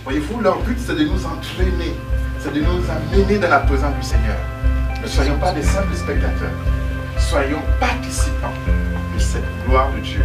Voyez-vous, leur but, c'est de nous entraîner, c'est de nous amener dans la présence du Seigneur. Ne soyons pas des simples spectateurs, soyons participants de cette gloire de Dieu.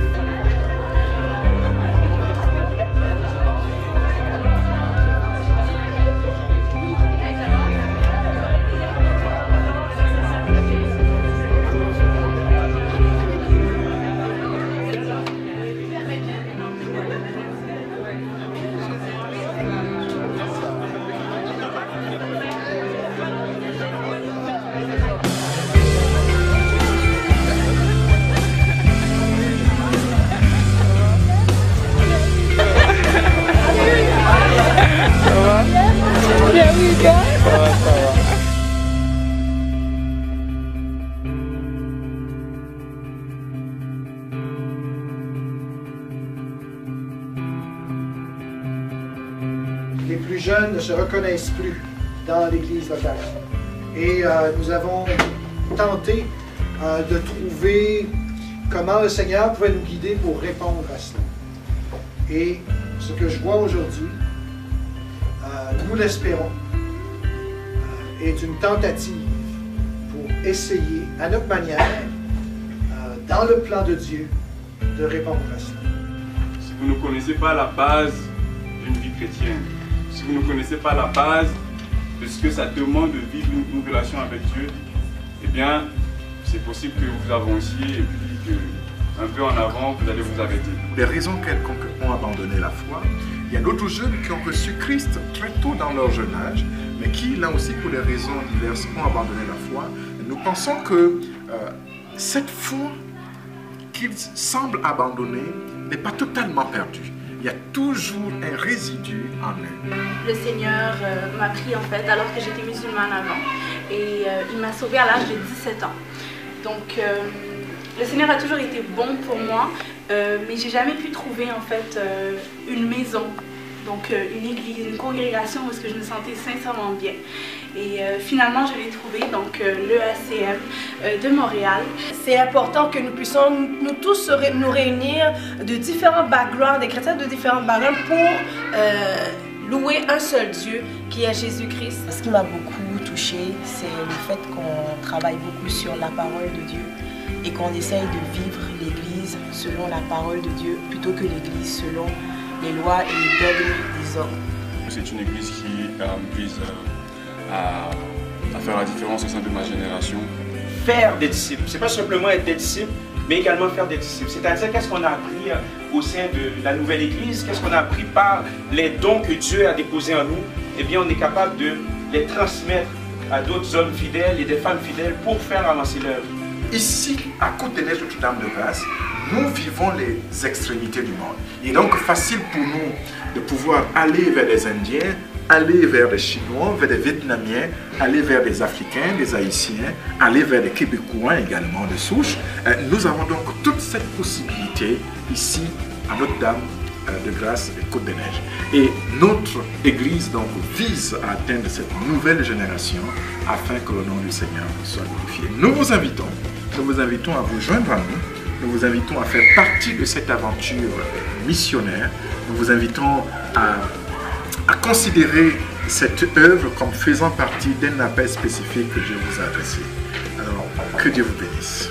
Les plus jeunes ne se reconnaissent plus dans l'église locale. Et nous avons tenté de trouver comment le Seigneur pouvait nous guider pour répondre à cela. Et ce que je vois aujourd'hui, nous l'espérons, est une tentative pour essayer, à notre manière, dans le plan de Dieu, de répondre à cela. Si vous ne connaissez pas la base d'une vie chrétienne, si vous ne connaissez pas la base de ce que ça demande de vivre une relation avec Dieu, eh bien, c'est possible que vous avanciez et puis qu'un peu en avant, vous allez vous arrêter. Pour des raisons quelconques ont abandonné la foi. Il y a d'autres jeunes qui ont reçu Christ très tôt dans leur jeune âge, mais qui, là aussi, pour des raisons diverses, ont abandonné la foi. Nous pensons que cette foi qu'ils semblent abandonner n'est pas totalement perdue. Il y a toujours un résidu en eux. Le Seigneur m'a pris en fait alors que j'étais musulmane avant et il m'a sauvée à l'âge de 17 ans. Donc le Seigneur a toujours été bon pour moi, mais j'ai jamais pu trouver en fait une maison, donc une église, une congrégation où je me sentais sincèrement bien. Et finalement, je l'ai trouvé, donc l'EACM de Montréal. C'est important que nous puissions nous tous nous réunir de différents backgrounds, des chrétiens de différents backgrounds pour louer un seul Dieu qui est Jésus-Christ. Ce qui m'a beaucoup touchée, c'est le fait qu'on travaille beaucoup sur la parole de Dieu et qu'on essaye de vivre l'Église selon la parole de Dieu plutôt que l'Église selon les lois et les dogmes des hommes. C'est une église qui vise à faire la différence au sein de ma génération. Faire des disciples, c'est pas simplement être des disciples, mais également faire des disciples. C'est-à-dire qu'est-ce qu'on a appris au sein de la nouvelle église, qu'est-ce qu'on a appris par les dons que Dieu a déposés en nous, eh bien on est capable de les transmettre à d'autres hommes fidèles et des femmes fidèles pour faire avancer l'œuvre. Ici, à Côte-des-Neiges Notre-Dame-de-Grâce, nous vivons les extrémités du monde. Il est donc facile pour nous de pouvoir aller vers les Indiens, aller vers les Chinois, vers les Vietnamiens, aller vers les Africains, les Haïtiens, aller vers les Québécois également de souche. Nous avons donc toute cette possibilité ici à Notre-Dame de Grâce et Côte-des-Neiges. Et notre Église donc vise à atteindre cette nouvelle génération afin que le nom du Seigneur soit glorifié. Nous vous invitons à vous joindre à nous. Nous vous invitons à faire partie de cette aventure missionnaire. Nous vous invitons à considérer cette œuvre comme faisant partie d'un appel spécifique que Dieu vous a adressé. Alors, que Dieu vous bénisse.